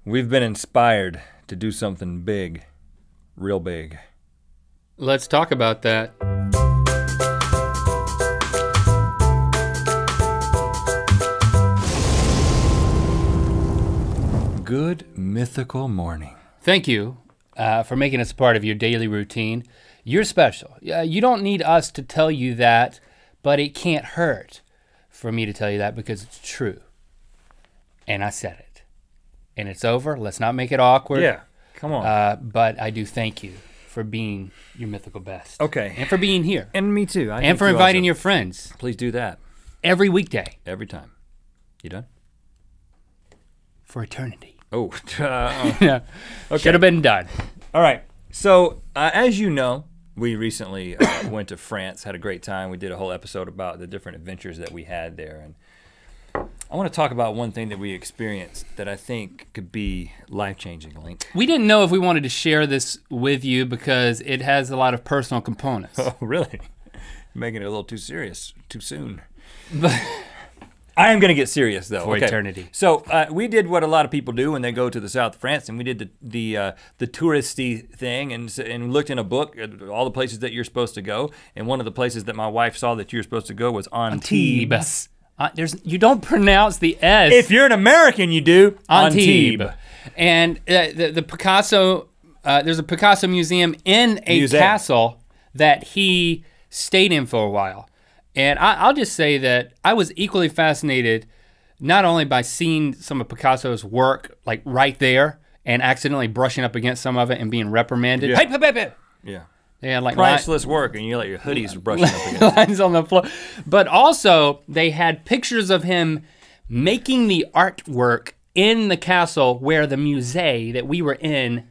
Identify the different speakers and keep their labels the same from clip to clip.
Speaker 1: We've been inspired to do something big, real big.
Speaker 2: Let's talk about that.
Speaker 1: Good mythical morning.
Speaker 2: Thank you for making us a part of your daily routine. You're special. You don't need us to tell you that, but it can't hurt for me to tell you that because it's true. And I said it. And it's over. Let's not make it awkward.
Speaker 1: Yeah, come on.
Speaker 2: But I do thank you for being your mythical best.
Speaker 1: Okay.
Speaker 2: And for being here.
Speaker 1: And me too.
Speaker 2: And for inviting your friends.
Speaker 1: Please do that.
Speaker 2: Every weekday.
Speaker 1: Every time. You done?
Speaker 2: For eternity.
Speaker 1: Oh,
Speaker 2: Yeah.
Speaker 1: Okay.
Speaker 2: Should have been done.
Speaker 1: All right, so as you know, we recently went to France, had a great time. We did a whole episode about the different adventures that we had there. And I want to talk about one thing that we experienced that I think could be life-changing, Link.
Speaker 2: We didn't know if we wanted to share this with you because it has a lot of personal components.
Speaker 1: Oh, really? Making it a little too serious, too soon.
Speaker 2: But
Speaker 1: I am gonna get serious though.
Speaker 2: For eternity.
Speaker 1: So we did what a lot of people do when they go to the south of France, and we did the touristy thing, and looked in a book at all the places that you're supposed to go. And one of the places that my wife saw that you were supposed to go was Antibes.
Speaker 2: You don't pronounce the S.
Speaker 1: If you're an American, you do.
Speaker 2: Antibes. And the Picasso, there's a Picasso museum in a castle that he stayed in for a while. And I'll just say that I was equally fascinated not only by seeing some of Picasso's work like right there and accidentally brushing up against some of it and being reprimanded.
Speaker 1: Yeah.
Speaker 2: Hey.
Speaker 1: Yeah.
Speaker 2: They had like
Speaker 1: priceless work, and you let your hoodies brushing up against
Speaker 2: lines on the floor. But also they had pictures of him making the artwork in the castle where the musée that we were in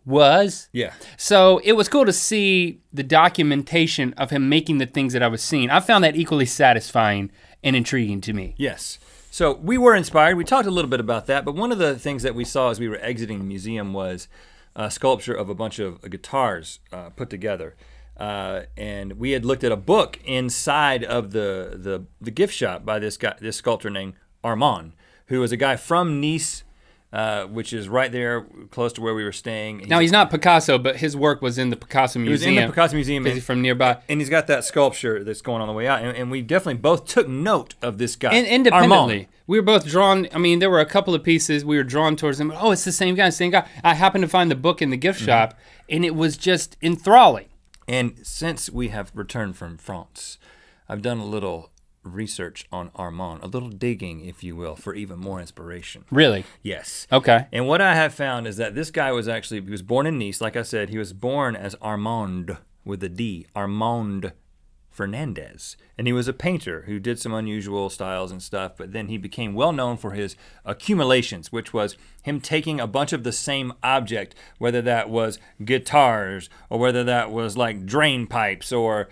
Speaker 2: was.
Speaker 1: Yeah.
Speaker 2: So it was cool to see the documentation of him making the things that I was seeing. I found that equally satisfying and intriguing to me.
Speaker 1: Yes. So we were inspired. We talked a little bit about that, but one of the things that we saw as we were exiting the museum was a sculpture of a bunch of guitars put together. And we had looked at a book inside of the gift shop by this sculptor named Armand, who was a guy from Nice, which is right there close to where we were staying.
Speaker 2: Now he's not Picasso, but his work was in the Picasso Museum.
Speaker 1: He was in the Picasso Museum.
Speaker 2: Because he's from nearby.
Speaker 1: And he's got that sculpture that's going on the way out. And we definitely both took note of this guy,
Speaker 2: And independently.
Speaker 1: Armand.
Speaker 2: We were both drawn, I mean, there were a couple of pieces we were drawn towards him. Oh, it's the same guy, same guy. I happened to find the book in the gift shop, and it was just enthralling.
Speaker 1: And since we have returned from France, I've done a little research on Armand, a little digging, if you will, for even more inspiration.
Speaker 2: Really?
Speaker 1: Yes.
Speaker 2: Okay.
Speaker 1: And what I have found is that this guy was actually, he was born in Nice, like I said, he was born as Armand with a D, Armand Fernandez. And he was a painter who did some unusual styles and stuff, but then he became well known for his accumulations, which was him taking a bunch of the same object, whether that was guitars, or whether that was like drain pipes, or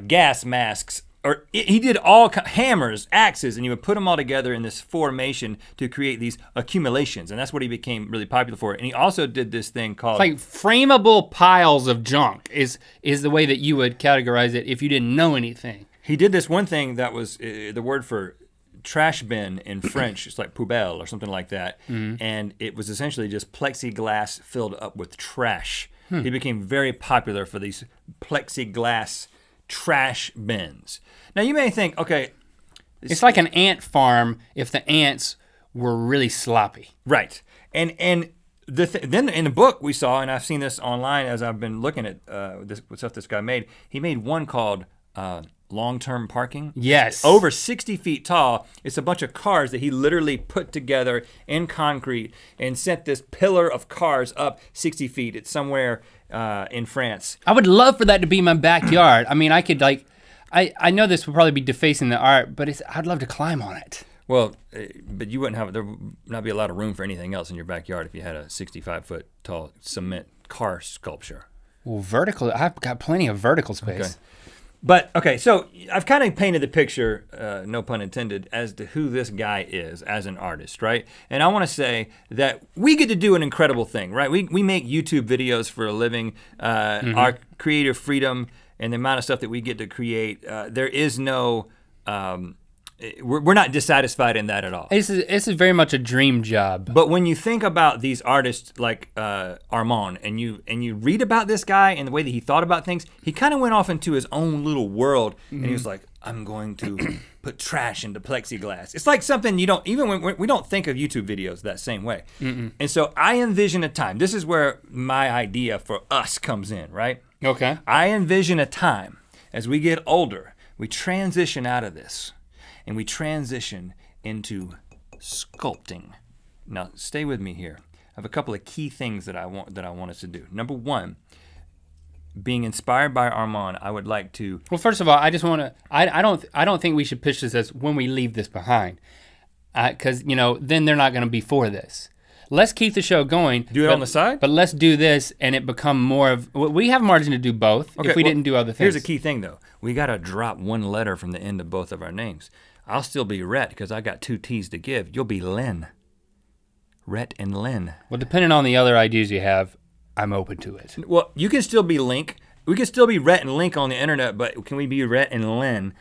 Speaker 1: gas masks, or he did all hammers, axes, and he would put them all together in this formation to create these accumulations, and that's what he became really popular for. And he also did this thing called—
Speaker 2: It's like frameable piles of junk is the way that you would categorize it if you didn't know anything.
Speaker 1: He did this one thing that was the word for trash bin in French. It's like poubelle or something like that, and it was essentially just plexiglass filled up with trash. He became very popular for these plexiglass trash bins. Now you may think, okay,
Speaker 2: it's like an ant farm if the ants were really sloppy.
Speaker 1: Right. And then in the book we saw, and I've seen this online as I've been looking at this stuff this guy made, he made one called long-term parking.
Speaker 2: Yes.
Speaker 1: Over 60 feet tall. It's a bunch of cars that he literally put together in concrete and sent this pillar of cars up 60 feet. It's somewhere in France.
Speaker 2: I would love for that to be my backyard. I mean, I could like, I know this would probably be defacing the art, but I'd love to climb on it.
Speaker 1: Well, but you wouldn't have, there would not be a lot of room for anything else in your backyard if you had a 65-foot tall cement car sculpture.
Speaker 2: Well, vertical, I've got plenty of vertical space.
Speaker 1: Okay. But, okay, so I've kind of painted the picture, no pun intended, as to who this guy is as an artist, right? And I want to say that we get to do an incredible thing, right? We make YouTube videos for a living. Our creative freedom and the amount of stuff that we get to create, there is no we're not dissatisfied in that at all.
Speaker 2: This is very much a dream job.
Speaker 1: But when you think about these artists like Armand, and you read about this guy and the way that he thought about things, he kind of went off into his own little world, and he was like, I'm going to put trash into plexiglass. It's like something you don't, even when we don't think of YouTube videos that same way. And so I envision a time, this is where my idea for us comes in, right?
Speaker 2: Okay.
Speaker 1: I envision a time as we get older, we transition out of this and we transition into sculpting. Now, stay with me here. I have a couple of key things that I want us to do. Number one, being inspired by Armand, I would like to.
Speaker 2: Well, first of all, I just want to. I don't think we should pitch this as when we leave this behind, because then they're not going to be for this. Let's keep the show going.
Speaker 1: Do it on the side?
Speaker 2: But let's do this and it become more of, we have margin to do both if we didn't do other things.
Speaker 1: Here's a key thing though. We gotta drop one letter from the end of both of our names. I'll still be Rhett because I got 2 T's to give. You'll be Lynn. Rhett and Lynn.
Speaker 2: Well, depending on the other ideas you have, I'm open to it.
Speaker 1: Well, you can still be Link. We can still be Rhett and Link on the internet, but can we be Rhett and Lynn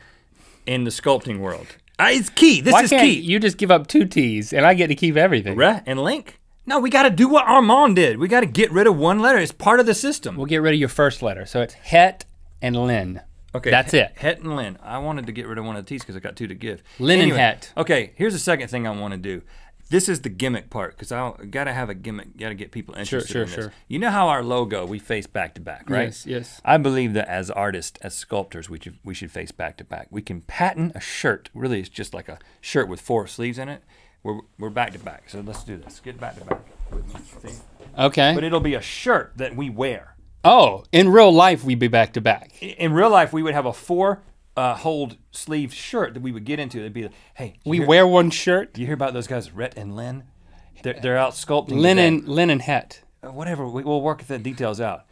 Speaker 1: in the sculpting world? It's key, this is key. Why can't
Speaker 2: you just give up 2 T's and I get to keep everything?
Speaker 1: Rhett and Link? No, we gotta do what Armand did. We gotta get rid of one letter. It's part of the system.
Speaker 2: We'll get rid of your first letter. So it's Rhett and Lynn.
Speaker 1: Okay.
Speaker 2: That's it.
Speaker 1: Rhett and Lynn. I wanted to get rid of one of the T's because I got 2 to give.
Speaker 2: Lynn and Rhett.
Speaker 1: Okay, here's the second thing I wanna do. This is the gimmick part, because I gotta have a gimmick, gotta get people interested in this. You know how our logo, we face back to back, right?
Speaker 2: Yes, yes.
Speaker 1: I believe that as artists, as sculptors, we should face back to back. We can patent a shirt. Really, it's just like a shirt with 4 sleeves in it. We're back to back, so let's do this. Get back to back with me, see?
Speaker 2: Okay.
Speaker 1: But it'll be a shirt that we wear.
Speaker 2: Oh, in real life, we'd be back to back.
Speaker 1: In real life, we would have a 4 hold sleeve shirt that we would get into. It'd be like, hey.
Speaker 2: We wear one shirt?
Speaker 1: You hear about those guys, Rhett and Lynn? They're out sculpting.
Speaker 2: Lynn and Rhett.
Speaker 1: Whatever, we'll work the details out.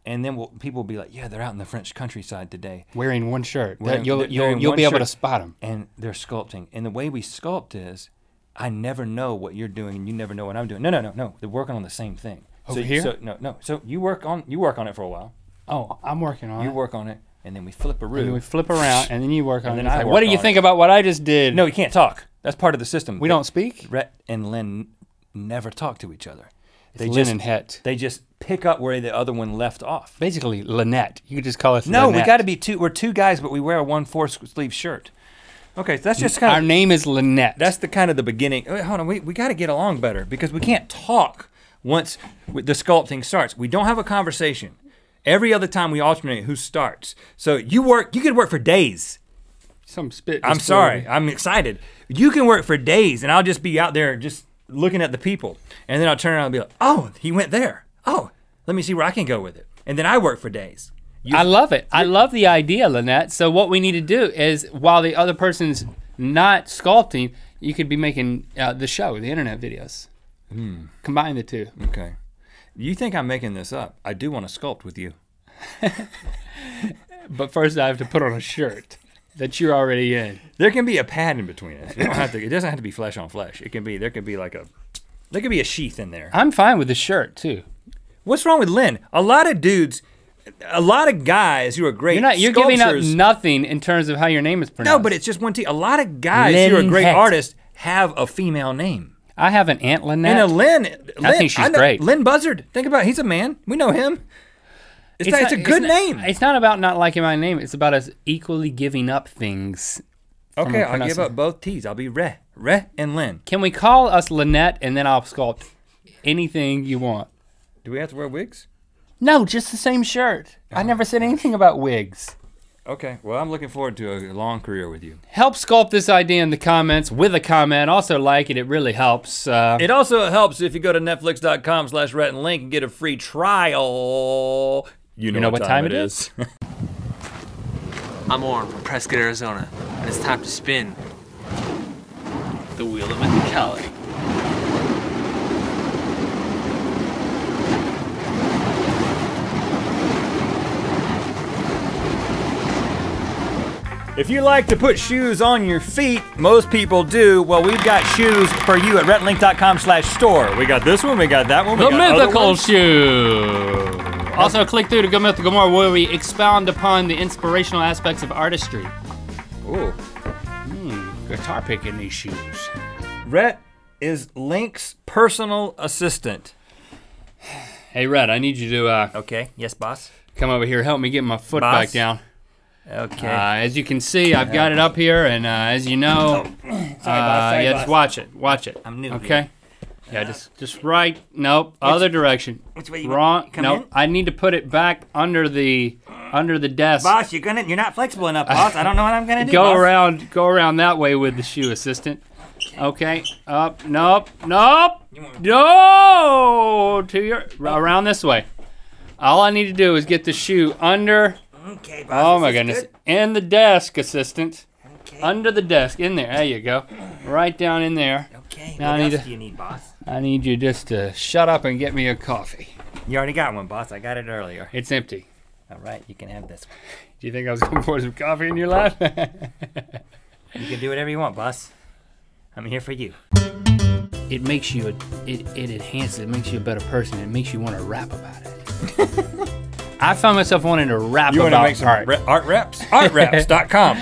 Speaker 1: And then people will be like, yeah, they're out in the French countryside today.
Speaker 2: Wearing one shirt. You'll be able to spot them.
Speaker 1: And they're sculpting. And the way we sculpt is, I never know what you're doing and you never know what I'm doing. No. They're working on the same thing.
Speaker 2: Over here?
Speaker 1: So you work on it for a while.
Speaker 2: Oh, I'm working on it.
Speaker 1: You work on it, and then we flip a room.
Speaker 2: And then we flip around, and then you work on it.
Speaker 1: Like,
Speaker 2: what do you think about what I just did?
Speaker 1: No, you can't talk. That's part of the system.
Speaker 2: We don't speak?
Speaker 1: Rhett and Lynn never talk to each other.
Speaker 2: Lynn and Rhett.
Speaker 1: They just pick up where the other one left off.
Speaker 2: Basically, Lynette. You could just call us
Speaker 1: No,
Speaker 2: Lynette.
Speaker 1: we got to be 2. We're 2 guys, but we wear a 1 4-sleeve shirt. Okay, so that's just kind of.
Speaker 2: Our name is Lynette.
Speaker 1: That's the kind of the beginning. Wait, hold on, we got to get along better because we can't talk once the sculpting starts. We don't have a conversation. Every other time we alternate who starts. So you could work for days.
Speaker 2: Some spit.
Speaker 1: I'm sorry, I'm excited. You can work for days and I'll just be out there just looking at the people. And then I'll turn around and be like, oh, he went there. Oh, let me see where I can go with it. And then I work for days.
Speaker 2: I love it. I love the idea, Lynette. So what we need to do is, while the other person's not sculpting, you could be making the show, the internet videos. Combine the 2.
Speaker 1: Okay. You think I'm making this up. I do want to sculpt with you.
Speaker 2: But first I have to put on a shirt that you're already in.
Speaker 1: There can be a pad in between it. It doesn't have to be flesh on flesh. There could be a sheath in there.
Speaker 2: I'm fine with the shirt too.
Speaker 1: What's wrong with Lynn? A lot of guys who are great
Speaker 2: You're giving up nothing in terms of how your name is pronounced.
Speaker 1: No, but it's just one T. A lot of guys who are great artists have a female name.
Speaker 2: I have an Aunt Lynette.
Speaker 1: And a Lynn.
Speaker 2: I think she's great.
Speaker 1: Lynn Buzzard. Think about it. He's a man. We know him. It's a good name.
Speaker 2: It's not about not liking my name. It's about us equally giving up things.
Speaker 1: Okay, I'll give up both T's. I'll be Rhett and Lynn.
Speaker 2: Can we call us Lynette and then I'll sculpt anything you want?
Speaker 1: Do we have to wear wigs?
Speaker 2: No, just the same shirt. I never said anything about wigs.
Speaker 1: Okay, well, I'm looking forward to a long career with you.
Speaker 2: Help sculpt this idea in the comments with a comment. Also like it really helps.
Speaker 1: It also helps if you go to netflix.com/RhettandLink and get a free trial. You know what time it is.
Speaker 3: I'm Orm from Prescott, Arizona, and it's time to spin the wheel of mythicality.
Speaker 1: If you like to put shoes on your feet, most people do, well, we've got shoes for you at RhettandLink.com/store. We got this one, we got that one,
Speaker 2: The Mythical Shoe. Also click through to Go Mythical More where we expound upon the inspirational aspects of artistry.
Speaker 1: Ooh.
Speaker 2: guitar pick in these shoes.
Speaker 1: Rhett is Link's personal assistant.
Speaker 2: Hey, Rhett, I need you to
Speaker 1: Okay, yes, boss.
Speaker 2: come over here, help me get my foot
Speaker 1: Boss?
Speaker 2: back down.
Speaker 1: Okay.
Speaker 2: As you can see, I've got it up here, and as you know,
Speaker 1: Sorry, boss.
Speaker 2: just watch it, watch it.
Speaker 1: I'm new
Speaker 2: Okay. Yeah, just right. Nope, other direction.
Speaker 1: Which way you
Speaker 2: Wrong.
Speaker 1: want? Come
Speaker 2: Nope.
Speaker 1: in?
Speaker 2: I need to put it back under the desk.
Speaker 1: Boss, you're not flexible enough, boss. I don't know what I'm gonna do.
Speaker 2: Go
Speaker 1: boss.
Speaker 2: around that way with the shoe assistant. Okay. Up. Nope. No. Around this way. All I need to do is get the shoe under.
Speaker 1: Okay, boss.
Speaker 2: Oh my
Speaker 1: this is
Speaker 2: goodness.
Speaker 1: good.
Speaker 2: In the desk, assistant.
Speaker 1: Okay.
Speaker 2: Under the desk. In there. There you go. Right down in there.
Speaker 1: Okay.
Speaker 2: Now
Speaker 1: What
Speaker 2: I need
Speaker 1: else
Speaker 2: to-
Speaker 1: do you need, boss?
Speaker 2: I need you just to shut up and get me a coffee.
Speaker 1: You already got one, boss. I got it earlier.
Speaker 2: It's empty.
Speaker 1: All right, you can have this one.
Speaker 2: Do you think I was going to pour some coffee in your lap?
Speaker 1: You can do whatever you want, boss. I'm here for you.
Speaker 2: It makes you, it enhances, it makes you a better person. It makes you want to rap about it. I found myself wanting to rap
Speaker 1: You
Speaker 2: about
Speaker 1: want to make some
Speaker 2: art.
Speaker 1: art reps? Artraps.com.